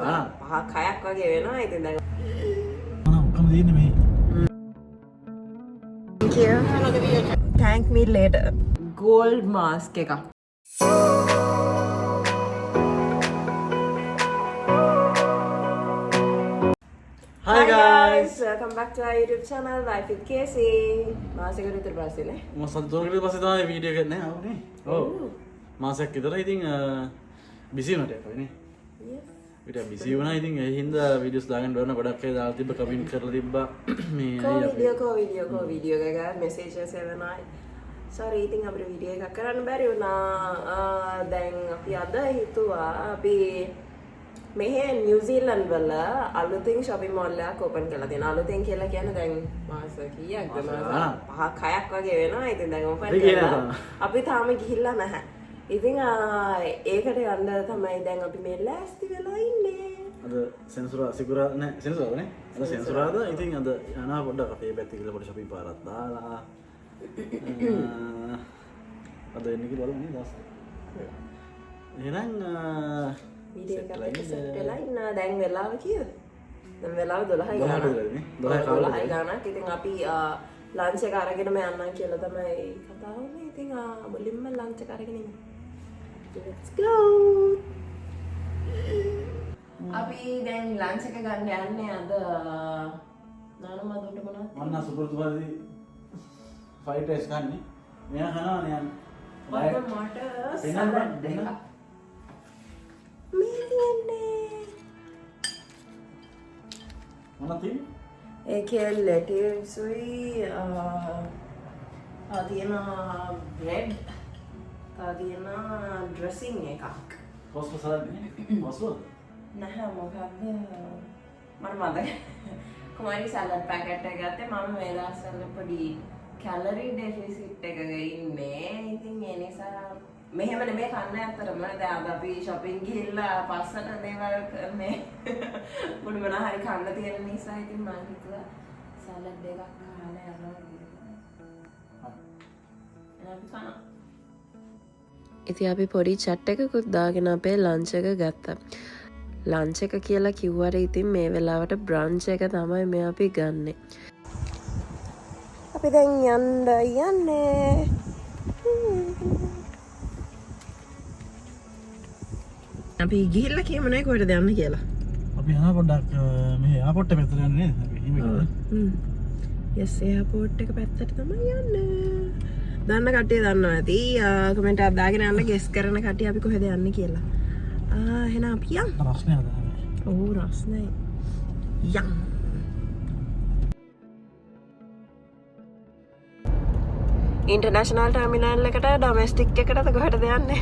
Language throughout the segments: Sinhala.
පහක් හයක් වගේ වෙනවා. ඉතින් දැන් ඔක්කොම තියෙන්නේ මේ. thank me later. gold mask එකක්. Hi guys. Welcome back to our YouTube channel Life with Casey. මාසෙකට විතර පස්සේ නේ. මම සතුටුකට පස්සේ තමයි වීඩියෝ එකක් නේ ආවනේ. ඔව්. මාසයක් විතර ඉතින් බිසි වුණාට යකෝ නේ. Yes. ඊට බිසි වුණා ඉතින් ඒ හින්දා වීඩියෝස් දාගන්න බැරි ගොඩක් අය දාලා තිබ්බ කමෙන්ට් කරලා තිබ්බා මේ වීඩියෝ එකක් messages එවනයි. sorry ඉතින් අපිට වීඩියෝ එකක් කරන්න බැරි වුණා. දැන් අපි අද හිතුවා අපි මෙහෙ නිව්සීලන්ඩ් වල අලුතින් shopping mall එකක් open කරලා තියෙනවා. අලුතින් කියලා කියන්නේ දැන් මාස කීයක්ද? මාස 5ක් වගේ වෙනවා. ඉතින් දැන් open කරලා අපි තාම ගිහිල්ලා නැහැ. ඉතින් ඒකට යන්න තමයි දැන් අපි මේ ලෑස්ති වෙලා ඉන්නේ. අද සෙන්සුරා සිකුරා නෑ සෙන්සුරා නේ. අද සෙන්සුරාද ඉතින් අද යනවා පොඩ්ඩක් අපේ පැත්තේ ගිහලා පොඩි shopping පාරක් දාලා අද එන්නේ කියලා බලමු නේ දවස්. එහෙනම් වීඩියෝ එකක් සෙට් වෙලා ඉන්න. දැන් වෙලාව කීයද? දැන් වෙලාව 12යි ගානක්. 12යි ගානක්. ඉතින් අපි ලන්ච් එක අරගෙනම යන්නම් කියලා තමයි කතා වුනේ. ඉතින් මුලින්ම ලන්ච් එක අරගෙන ඉමු. Let's go. අපි දැන් ලන්ච් එක ගන්න යන්නේ අද නානම දුන්න මොනවද? මන්න සුපුරුදුපරිදි ෆ්‍රයිඩ් රයිස් ගන්නේ. මෙයා කනවා නේ යන්නේ. මට සලාඩ් දෙකක්. මොනවද තියෙන්නේ? ඒකේ ලෙටිව්ස්ුයි තියෙන බ්‍රෙඩ් තියෙන ඩ්‍රෙසින් එකක්. කොස්මෝ සලාඩ් නේ? කොස්මෝ? නැහැ මොකක්ද මට මතක. කුමාරි සලාඩ් පැකට් එක ගත්තේ මම මේ දවස්වල පොඩි කැලරි ඩෙෆිසිට් එකක ඉන්නේ. ඉතින් ඒ නිසා මෙහෙම නෙමෙයි කන්න ඇත්තටම. දැන් අද අපි shopping ගිහිල්ලා පස්සට දේවල් මේ මොන හරි කන්න තියෙන නිසා ඉතින් මම හිතුවා සලාඩ් එකක් කාලා යනවා කියලා. ඉතින් අපි පොඩි chat එකකුත් දාගෙන අපේ lunch එක ගත්තා. lunch එක කියලා කිව්වට ඉතින් මේ වෙලාවට brunch එක තමයි මේ අපි ගන්නෙ. අපි දැන් යන්නේ. අපි ගිහිල්ලා කියමු නේ කොහෙටද යන්න කියලා. අපි යනවා පොඩ්ඩක් මේ එයාපෝට් එක පැත්තට යන්නේ නේද? අපි හිම ගිහලා. yes එයාපෝට් එක පැත්තට තමයි යන්නේ. දන්න කට්ටිය දන්නවා ඇති. කමෙන්ට් එකක් දාගෙන යන්න ගෙස් කරන කට්ටිය අපි කොහෙද යන්නේ කියලා. එහෙනම් අපි යමු. රස්නේ අද. ඔව් රස්නේ. යම්. ඉන්ටර්නැෂනල් ටර්මිනල් එකට ඩොමෙස්ටික් එකටද කොහෙටද යන්නේ?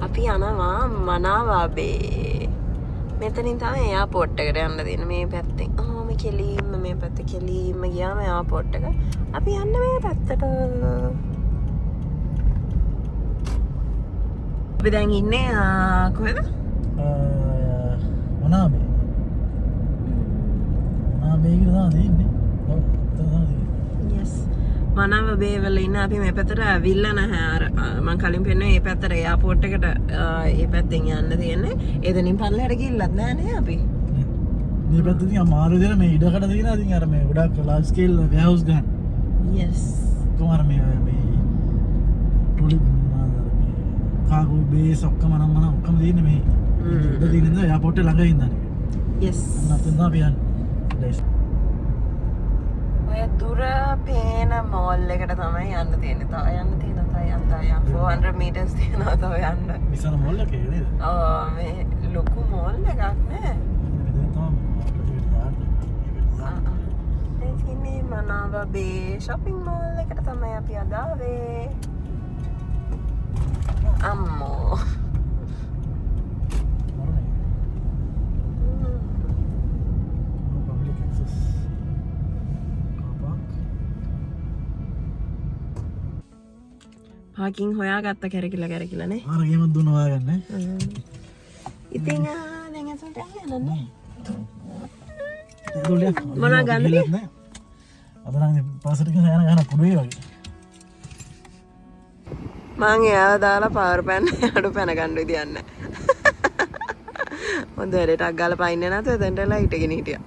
අපි යනවා මනාවාබේ. මෙතනින් තමයි එයාපෝට් එකට යන්න තියෙන මේ පැත්තෙන්. මේ කෙලින්ම මේ පැත්ත කෙලින්ම ගියාම එයාපෝට් එක. අපි යන්න මේ පැත්තට. අපි දැන් ඉන්නේ කොහෙද? මනාබේ. මනාබේ කියලා තමයි ඉන්නේ. ඔව් තමයි. yes. මනාවාබේ වල ඉන්න අපි මේ පැත්තට ඇවිල්ලා නැහැ. අර මම කලින් පෙන්නුවේ මේ පැත්තට එයාපෝට් එකට මේ පැත්තෙන් යන්න තියෙන්නේ. එතනින් පල්ලෙහාට ගිහිල්ලත් නැහැ නේ අපි. මේ පැත්තෙන් අමාරු දෙන මේ ඉඩකඩ තියෙනවා. ඉතින් අර මේ ගොඩක් large scale warehouse ගන්න. yes. කොහොමද මේ ටොලි කාගෝ බේස් ඔක්කොම ඔක්කොම තියෙන්නේ මේ. ඉඩ තියෙන දා එයාපෝට් එක ළඟ ඉඳන්. yes. නැත්නම් අපි යන්නේ. ඔය දුර පේන මෝල් එකට තමයි යන්න තියෙන්නේ. තව යන්න තියෙනවා. 400 meters තියෙනවා තව යන්න. විශාල මෝල් එකක් නේද? මේ ලොකු මෝල් එකක් නේ. ඒකනේ මනාවාබේ shopping mall එකට තමයි අපි අද ආවේ. අම්මෝ. පාකින් හොයාගත්ත කැරකිලා නේ. ආර ගේමක් දුන්න හොයාගන්න. ඉතින් දැන් අසල්ට යන්නේ. මොනවා ගන්නද? අද නම් පාසලට යන පුඩුවේ වගේ. මං එයාව දාලා පාර පැන්න අඩු පැන ගන්න විදියක් නැහැ. හොඳ වැඩටක් ගාලා පයින්නේ නැතුව එතනට වෙලා හිටගෙන හිටියා.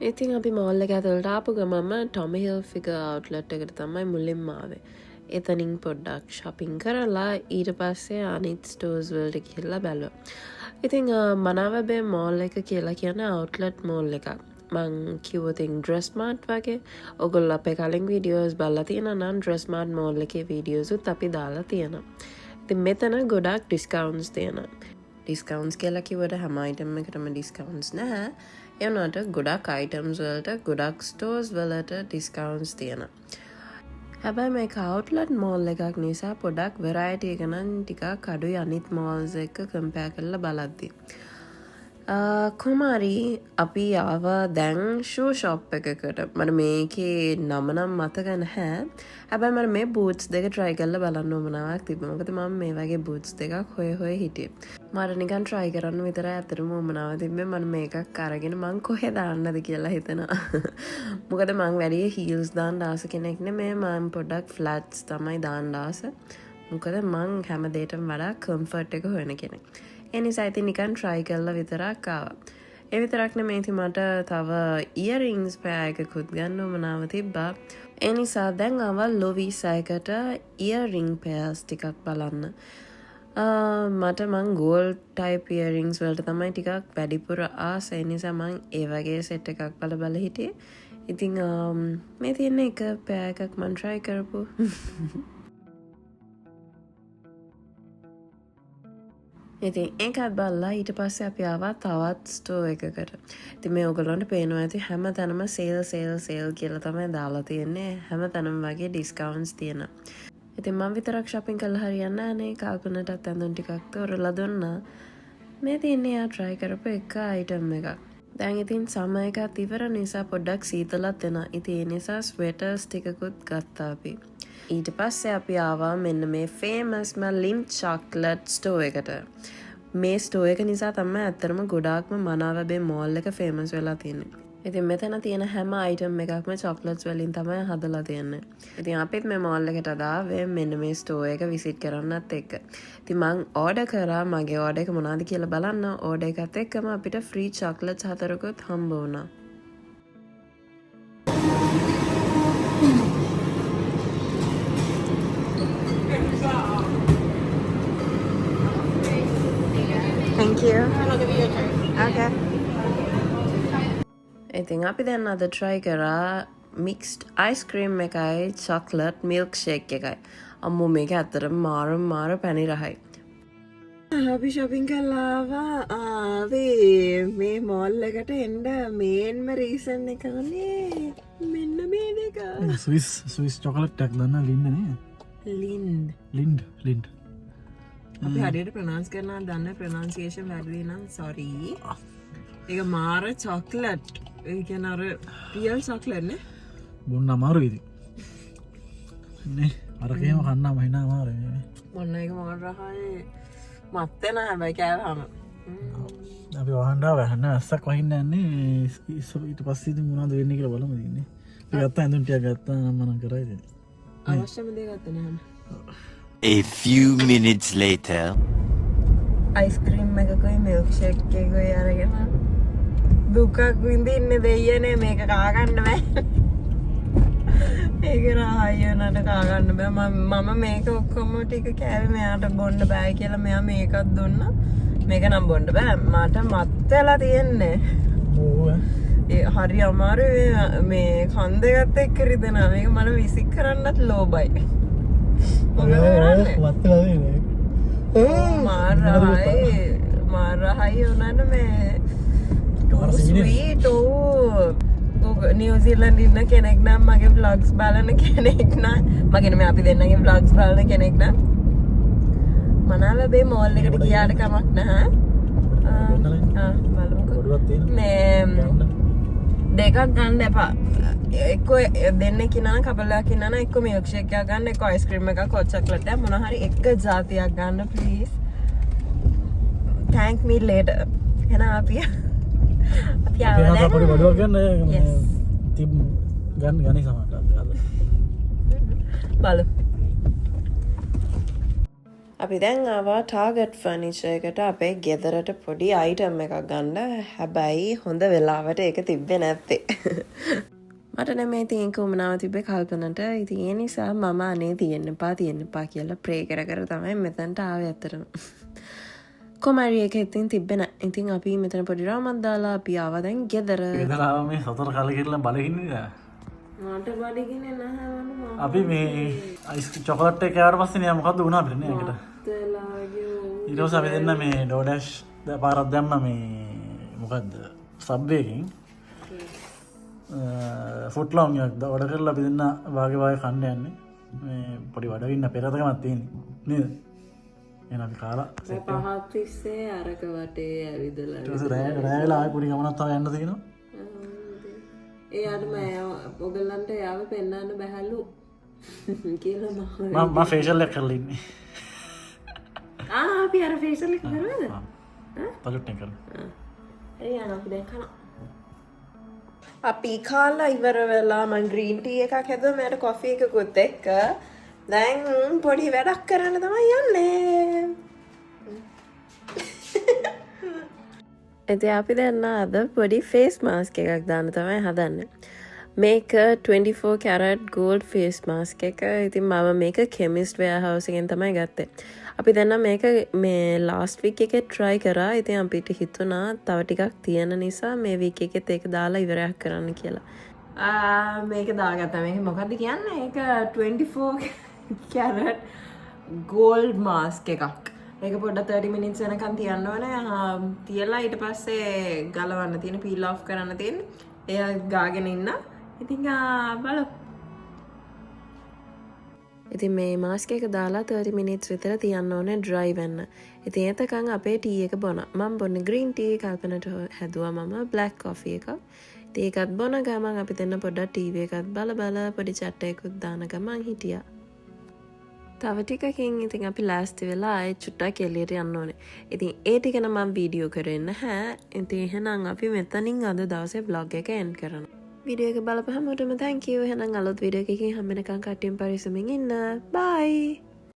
ඉතින් අපි මෝල් එක ඇතුළට ආපු ගමම ටොමි හිල්ෆිගර් අවුට්ලට් එකට තමයි මුලින්ම ආවේ. එතනින් පොඩ්ඩක් shopping කරලා ඊට පස්සේ අනිත් stores වලට ගිහිල්ලා බැලුවා. ඉතින් මනාවබේ මෝල් එක කියලා කියන්නේ අවුට්ලට් මෝල් එකක්. මං කිව්වොත් dress mart වගේ. ඔයගොල්ලෝ අපේ කලින් වීඩියෝස් බලලා තියෙනවා නම් dress mart මෝල් එකේ වීඩියෝස් උත් අපි දාලා තියෙනවා. ඉතින් මෙතන ගොඩක් discounts තියෙනවා. discounts කියලා කිව්වට හැම item එකකටම discounts නැහැ. ඒ වුණාට ගොඩක් items වලට ගොඩක් stores වලට discounts තියෙනවා. හැබැයි මේක outlet mall එකක් නිසා පොඩක් variety එක නම් ටිකක් අඩුයි අනිත් malls එක්ක compare කරලා බලද්දි. කුමාරි අපි ආවා දැන් shoe shop එකකට. මට මේකේ නම නම් මතක නැහැ. හැබැයි මට මේ boots දෙක try කරලා බලන්න උවමනාවක් තිබ්බා. මොකද මම මේ වගේ boots දෙකක් හොය හිටියේ. මට නිකන් try කරන්න විතරයි අතරම උවමනාව තිබ්බේ. මම මේකක් අරගෙන මං කොහෙ දාන්නද කියලා හිතනවා. මොකද මං වැඩි heels දාන්න ආස කෙනෙක් නෙමෙයි. මම පොඩක් flats තමයි දාන්න ආස. මොකද මං හැම දෙයකටම වඩා comfort එක හොයන කෙනෙක්. ඒ නිසා ඉතින් නිකන් try කරලා විතරක් ආවා. ඒ විතරක් නෙමෙයි ඉතින් මට තව earrings pair එකකුත් ගන්න උවමනාව තිබ්බා. ඒ නිසා දැන් ආවා Lovis එකකට earring pairs ටිකක් බලන්න. මට මං gold type earrings වලට තමයි ටිකක් වැඩිපුර ආස. ඒ නිසා මං ඒ වගේ set එකක් බල හිටියේ. ඉතින් මේ තියෙන එක pair එකක් මං try කරපු. ඉතින් ඒකත් බලලා ඊට පස්සේ අපි ආවා තවත් ස්ටෝර් එකකට. ඉතින් මේ ඔයගොල්ලන්ට පේනවා ඇති හැම තැනම සේල් කියලා තමයි දාලා තියෙන්නේ. හැම තැනම වගේ ඩිස්කවුන්ට්ස් තියෙනවා. ඉතින් මම විතරක් shopping කරලා හරියන්නේ නැහැ නේ. කල්පනටත් ඇඳුම් ටිකක් තෝරලා දුන්නා. මේ තියන්නේ ආ try කරපු එක item එකක්. දැන් ඉතින් සම එකත් ඉවර නිසා පොඩ්ඩක් සීතලත් වෙනවා. ඉතින් ඒ නිසා sweaters ටිකකුත් ගත්තා අපි. ඊට පස්සේ අපි ආවා මෙන්න මේ famous Lindt chocolate store එකට. මේ store එක නිසා තමයි ඇත්තටම ගොඩාක්ම මනාවබේ mall එක famous වෙලා තියෙන්නේ. ඉතින් මෙතන තියෙන හැම item එකක්ම chocolates වලින් තමයි හදලා තියෙන්නේ. ඉතින් අපිත් මේ mall එකට ආවේ මෙන්න මේ store එක visit කරන්නත් එක්ක. ඉතින් මං order කරා මගේ order එක මොනවද කියලා බලන්න. order එකත් එක්කම අපිට free chocolates 4කුත් හම්බ වුණා. Thank you. Okay. ඉතින් අපි දැන් අද try කරා mixed ice cream එකයි chocolate milkshake එකයි. අම්මෝ මේක ඇත්තටම මාර පැණි රහයි. අපි shopping කරලා ආවේ මේ mall එකට එන්න මේන්ම reason එක උනේ මෙන්න මේ දෙක. Swiss chocolate එකක් දන්නා Lindt. අපි හරියට ප්‍රොනවුන්ස් කරනවා දන්න ප්‍රොනවුන්සියේෂන් වැරදි නම් sorry. ඒක මාර chocolate. ඒ කියන්නේ අර real chocolate නේ. බොන්න අමාරුයි ඉතින්. නේ අරකේම කන්නාම හිනා අමාරුයි. මොන්න එක මාර රහයි. මත් වෙන හැබැයි කෑවහම. අපි වහන්න ඇස්සක් වහින්න යන්නේ ඊට පස්සේ ඉතින් මොනවද වෙන්නේ කියලා බලමු ඉතින්. අපි ගත්ත ඇඳුම් ටික ගත්තා නම් මනම් කරා ඉතින්. අවශ්‍යම දේ ගත්තා නෑ. A few minutes later. ice cream එකකුයි milkshake එකකුයි අරගෙන දුකක් විඳින්නේ දෙයියනේ මේක කා ගන්න බෑ. ඒක රහයි නට කා ගන්න බෑ. මම මේක ඔක්කොම ටික කෑවේ මෙයාට බොන්න බෑ කියලා මෙයා මේකත් දුන්නා. මේක නම් බොන්න බෑ. මට මත් වෙලා තියෙන්නේ. ඕව. ඒ හරි අමාරුයි මේ කන් දෙකත් එක්ක රිදෙනවා. මේක මම විසික් කරන්නත් ලෝබයි. මාරහයි උනන්න මේ ස්වීට් නිවසිීලන්ඩ ඉන්න කෙනෙක් නම් මගේ බ්ලොග්ස් බලන කෙනෙක් නම් මගෙන මේ අපි දෙන්නගේ බ්ලොග්ස් බලන කෙනෙක් නම් මනාවබේ මෝල් එකට කියාට කමක් නැහැ දෙකක් ගන්න එපා එක්ක දෙන්න කිනා කබලා කිනා එක්ක මිල්ක්ෂේක් එකක් ගන්න එක්ක අයිස්ක්‍රීම් එකක් හොට් චොකලට් මොන හරි එක ජාතියක් ගන්න ප්ලීස් thank me later එහෙනම් අපි අපි අපි ආවා හත පොඩි දැන්. බඩුවක් ගන්න Yes. තිබ් ගනි සමට බලමු. අපි දැන් ආවා ටාගට් ෆර්නිචර් එකට අපේ ගෙදරට පොඩි අයිටම් එකක් ගන්න. හැබැයි හොඳ වෙලාවට ඒක තිබ්බේ නැත්තේ. මට නෙමෙයි ඉතින් ඒක උමනාව තිබ්බේ කල්පනට. ඉතින් ඒ නිසා මම අනේ තියෙන්න එපා කියලා ප්‍රේ කර තමයි මෙතනට ආවේ අතරම. කොමරි එක ඉතින් තිබ්බේ නැහැ. ඉතින් අපි මෙතන පොඩි රාමක් දාලා අපි ආවා දැන් ගෙදර. ගෙදරාව මේ සතර කලකිරලා බලහින්නේ මට බඩගින්නේ නැහැ වන්න අපි මේ අයිස් චොකලට් එක කෑවට පස්සේ නෑ මොකද්ද වුණා අපිට නේ ඒකට ඊට පස්සේ අපි දෙන්න මේ ඩෝඩැෂ් පාරක් දැම්ම මේ මොකද්ද සබ්වේ එකකින් ෆුට් ලොන්ග් එකක් ඔඩර් කරලා අපි දෙන්න වාගේ කන්න යන්නේ මේ පොඩි බඩගින්න පෙරතකමක් තියෙන්නේ නේද එහෙනම් අපි කාලා සෙට් පහත් තිස්සේ අරක වටේ ඇවිදලා ඊට පස්සේ රෑ වෙලා ආයෙ පොඩි ගමනක් තව යන්න තියෙනවා ඒ අඩුම ඔගලන්ට යාව පෙන්වන්න බැහැලු කියලා මම මම ෆේෂල් එක කරලා ඉන්නේ අපි අර ෆේෂල් එක කරවද පලුට් එක කරලා ඒ යන අපි දැන් කනවා අපි කාලා ඉවර වෙලා මම ග්‍රීන් ටී එකක් හැදුවා මට කොෆි එකකුත් එක්ක දැන් පොඩි වැඩක් කරන්න තමයි යන්නේ ඉතින් අපි දැන් අද පොඩි ෆේස් මාස්ක් එකක් දාන්න තමයි හදන්නේ. මේක 24 karat gold face mask එක. ඉතින් මම මේක chemist warehouse එකෙන් තමයි ගත්තේ. අපි දැන් මේක මේ last week එකේ try කරා. ඉතින් අපිට හිතුණා තව ටිකක් තියෙන නිසා මේ week එකෙත් ඒක දාලා ඉවරයක් කරන්න කියලා. මේක දාගත්තා. මේක මොකද්ද කියන්නේ? ඒක 24 karat gold mask එකක්. ඒක පොඩ්ඩක් 30 minutes වෙනකන් තියන්න ඕනේ. තියලා ඊට පස්සේ ගලවන්න තියෙන peel off කරන්න තියෙන. එයා ගාගෙන ඉන්න. ඉතින් බලමු. ඉතින් මේ මාස්ක් එක දාලා 30 minutes විතර තියන්න ඕනේ dry වෙන්න. ඉතින් එතකන් අපේ ටී එක බොන. මම බොන්නේ green tea කල්පනට හැදුවා මම black coffee එකක්. ඉතින් ඒකත් බොන ගමන් අපි දෙන්න පොඩ්ඩක් TV එකත් බල පොඩි chat එකකුත් දාන ගමන් හිටියා. තව ටිකකින් ඉතින් අපි ලෑස්ති වෙලා ආයෙ චුට්ටක් එළියට යන්න ඕනේ. ඉතින් ඒ ටික නම් මම වීඩියෝ කරේ නැහැ. ඉතින් එහෙනම් අපි මෙතනින් අද දවසේ vlog එක end කරනවා. වීඩියෝ එක බලපු හැමෝටම thank you. එහෙනම් අලුත් වීඩියෝ එකකින් හම්බ වෙනකන් කට්ටියම පරිස්සමින් ඉන්න. bye.